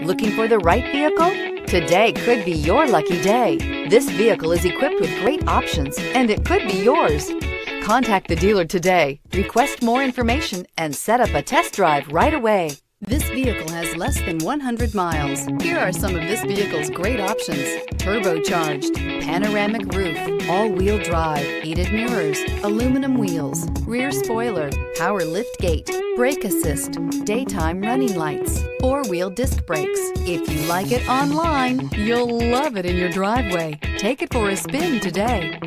Looking for the right vehicle? Today could be your lucky day. This vehicle is equipped with great options and it could be yours. Contact the dealer today, request more information, and set up a test drive right away. This vehicle has less than 100 miles. Here are some of this vehicle's great options: turbocharged, panoramic roof, all-wheel drive, heated mirrors, aluminum wheels, rear spoiler, power liftgate, brake assist, daytime running lights, four-wheel disc brakes. If you like it online, you'll love it in your driveway. Take it for a spin today.